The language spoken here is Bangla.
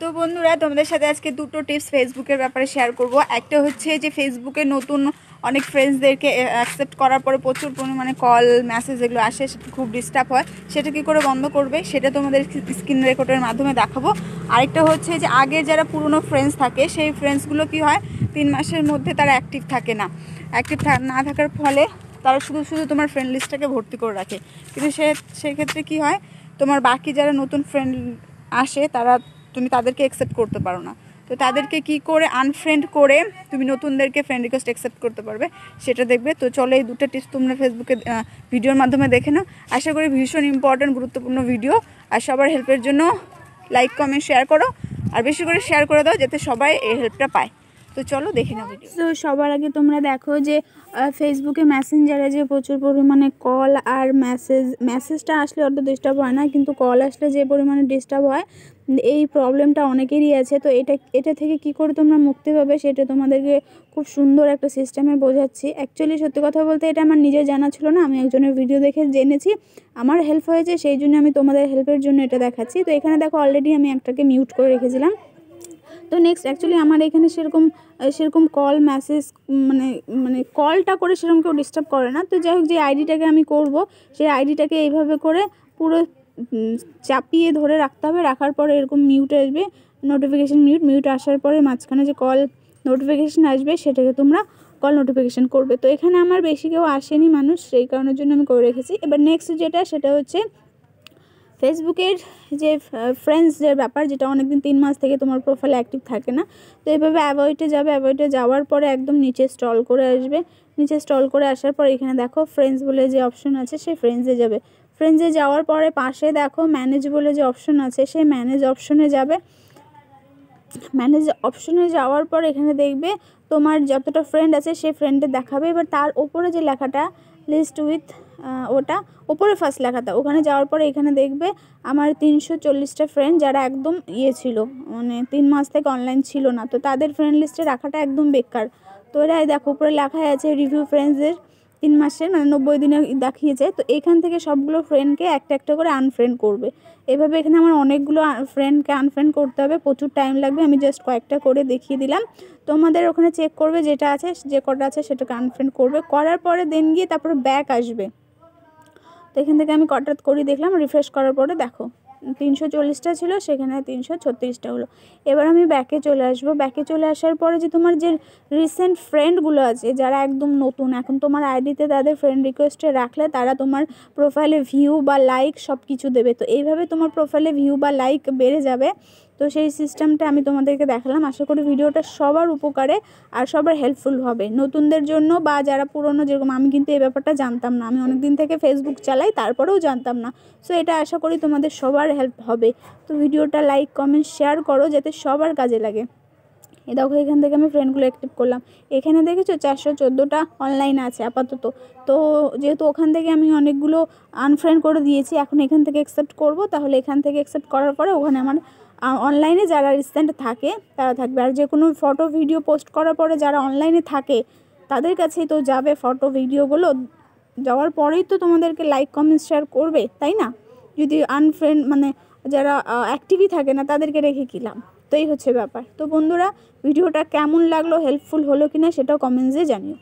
তো বন্ধুরা, তোমাদের সাথে আজকে দুটো টিপস ফেসবুকের ব্যাপারে শেয়ার করব। একটা হচ্ছে যে ফেসবুকে নতুন অনেক ফ্রেন্ডসদেরকে অ্যাকসেপ্ট করার পরে প্রচুর পরিমাণে কল মেসেজ এগুলো আসে, সেটা খুব ডিস্টার্ব হয়। সেটা কী করে বন্ধ করবে সেটা তোমাদের স্ক্রিন রেকর্ডের মাধ্যমে দেখাবো। আরেকটা হচ্ছে যে আগে যারা পুরনো ফ্রেন্ডস থাকে সেই ফ্রেন্ডসগুলো কী হয় 3 মাসের মধ্যে তারা অ্যাক্টিভ থাকে না। অ্যাক্টিভ না থাকার ফলে তারা শুধু শুধু তোমার ফ্রেন্ড লিস্টটাকে ভর্তি করে রাখে, কিন্তু সেক্ষেত্রে কী হয়, তোমার বাকি যারা নতুন ফ্রেন্ড আসে তুমি তাদেরকে অ্যাকসেপ্ট করতে পারো না। তো তাদেরকে কি করে আনফ্রেন্ড করে তুমি নতুনদেরকে ফ্রেন্ড রিকোয়েস্ট অ্যাকসেপ্ট করতে পারবে সেটা দেখবে। তো চলো এই দুটো টিপস তোমরা ফেসবুকে ভিডিওর মাধ্যমে দেখে নাও। আশা করি ভীষণ ইম্পর্ট্যান্ট গুরুত্বপূর্ণ ভিডিও। আর সবার হেল্পের জন্য লাইক কমেন্ট শেয়ার করো, আর বেশি করে শেয়ার করে দাও যাতে সবাই এই হেল্পটা পায়। তো চলো দেখে নাও ভিডিও। তো সবার আগে তোমরা দেখো যে ফেসবুকে মেসেঞ্জারে যে প্রচুর পরিমাণে কল আর মেসেজটা আসলে অত ডিস্টার্ব হয় না, কিন্তু কল আসলে যে পরিমাণে ডিস্টার্ব হয় এই প্রবলেমটা অনেকেরই আছে। তো এটা থেকে কি করে তোমরা মুক্তি পাবে সেটা তোমাদেরকে খুব সুন্দর একটা সিস্টেমে বোঝাচ্ছি। অ্যাকচুয়ালি সত্যি কথা বলতে এটা আমার নিজের জানা ছিল না, আমি একজনের ভিডিও দেখে জেনেছি, আমার হেল্প হয়েছে, সেই জন্য আমি তোমাদের হেল্পের জন্য এটা দেখাচ্ছি। তো এখানে দেখো অলরেডি আমি একটাকে মিউট করে রেখেছিলাম। তো নেক্সট অ্যাকচুয়ালি আমার এখানে সেরকম কল মেসেজ মানে কলটা করে সেরকম কেউ ডিস্টার্ব করে না। তো যাই হোক, যে আইডিটাকে আমি করব সেই আইডিটাকে এইভাবে করে পুরো চাপিয়ে ধরে রাখতে হবে। রাখার পরে এরকম মিউট আসবে, নোটিফিকেশান মিউট আসার পরে মাঝখানে যে কল নোটিফিকেশান আসবে সেটাকে তোমরা কল নোটিফিকেশান করবে। তো এখানে আমার বেশি কেউ আসেনি মানুষ, সেই কারণের জন্য আমি করে রেখেছি। এবার নেক্সট সেটা হচ্ছে ফেসবুকের যে ফ্রেন্ডসদের ব্যাপার, যেটা অনেকদিন 3 মাস থেকে তোমার প্রোফাইলে অ্যাক্টিভ থাকে না। তো এইভাবে অ্যাভয়েডে যাওয়ার পরে একদম নিচে স্ক্রল করে আসবে। নিচে স্ক্রল করে আসার পর এখানে দেখো ফ্রেন্ডস বলে যে অপশন আছে, সেই ফ্রেন্ডসে যাবে। ফ্রেন্ডসে যাওয়ার পরে পাশে দেখো ম্যানেজ বলে যে অপশন আছে, সেই ম্যানেজ অপশনে যাবে। ম্যানেজ অপশনে যাওয়ার পর এখানে দেখবে তোমার যতটা ফ্রেন্ড আছে সেই ফ্রেন্ডে দেখাবে। এবার তার ওপরে যে লেখাটা লিস্ট উইথ, ওটা ওপরে ফার্স্ট লেখাটা, ওখানে যাওয়ার পরে এখানে দেখবে আমার 340টা ফ্রেন্ড যারা একদম ছিল, মানে 3 মাস থেকে অনলাইন ছিল না। তো তাদের ফ্রেন্ড লিস্টে রাখাটা একদম বেকার। তো এরাই দেখো উপরে লেখাই আছে রিভিউ ফ্রেন্ডসদের 3 মাসের, মানে 90 দিনে দেখিয়েছে। তো এখান থেকে সবগুলো ফ্রেন্ডকে একটা একটা করে আনফ্রেন্ড করবে। এভাবে এখানে আমার অনেকগুলো ফ্রেন্ডকে আনফ্রেন্ড করতে হবে, প্রচুর টাইম লাগবে। আমি জাস্ট কয়েকটা করে দেখিয়ে দিলাম। তোমাদের ওখানে চেক করবে যেটা আছে, যে কটা আছে সেটাকে আনফ্রেন্ড করবে। করার পরে দেন গিয়ে তারপরে ব্যাক আসবে। তো এখান থেকে আমি কটা করে দেখলাম, রিফ্রেশ করার পরে দেখো 340টা ছিল, সেখানে 336টা হলো। এবার আমি ব্যাকে চলে আসবো। ব্যাকে চলে আসার পরে যে তোমার যে রিসেন্ট ফ্রেন্ডগুলো আছে যারা একদম নতুন, এখন তোমার আইডিতে তাদের ফ্রেন্ড রিকোয়েস্টে রাখলে তারা তোমার প্রোফাইলে ভিউ বা লাইক সব কিছু দেবে। তো এইভাবে তোমার প্রোফাইলে ভিউ বা লাইক বেড়ে যাবে। তো সেই সিস্টেমটা আমি তোমাদেরকে দেখালাম। আশা করি ভিডিওটা সবার উপকারে আর সবার হেল্পফুল হবে, নতুনদের জন্য বা যারা পুরনো। যেরকম আমি কিন্তু এই ব্যাপারটা জানতাম না, আমি অনেক দিন থেকে ফেসবুক চালাই, তারপরেও জানতাম না। সো এটা আশা করি তোমাদের সবার হেল্প হবে। তো ভিডিওটা লাইক কমেন্ট শেয়ার করো যাতে সবার কাজে লাগে। এই দেখো এখান থেকে আমি ফ্রেন্ডগুলো অ্যাক্টিভ করলাম। এখানে দেখেছো 414টা অনলাইন আছে আপাতত। তো যেহেতু ওখান থেকে আমি অনেকগুলো আনফ্রেন্ড করে দিয়েছি, এখন এখান থেকে অ্যাকসেপ্ট করব। তাহলে এখান থেকে অ্যাকসেপ্ট করার পরে ওখানে আমার অনলাইনে যারা রিসেন্ট থাকে তারা থাকবে। আর যে কোনো ফটো ভিডিও পোস্ট করার পরে যারা অনলাইনে থাকে তাদের কাছেই তো যাবে ফটো ভিডিওগুলো। যাওয়ার পরেই তো তোমাদেরকে লাইক কমেন্ট শেয়ার করবে, তাই না? যদি আনফ্রেন্ড যারা অ্যাক্টিভই থাকে না তাদেরকে রেখে কিলাম। তো এই হচ্ছে ব্যাপার। তো বন্ধুরা, ভিডিওটা কেমন লাগলো, হেল্পফুল হলো কিনা সেটাও কমেন্টসে জানিও।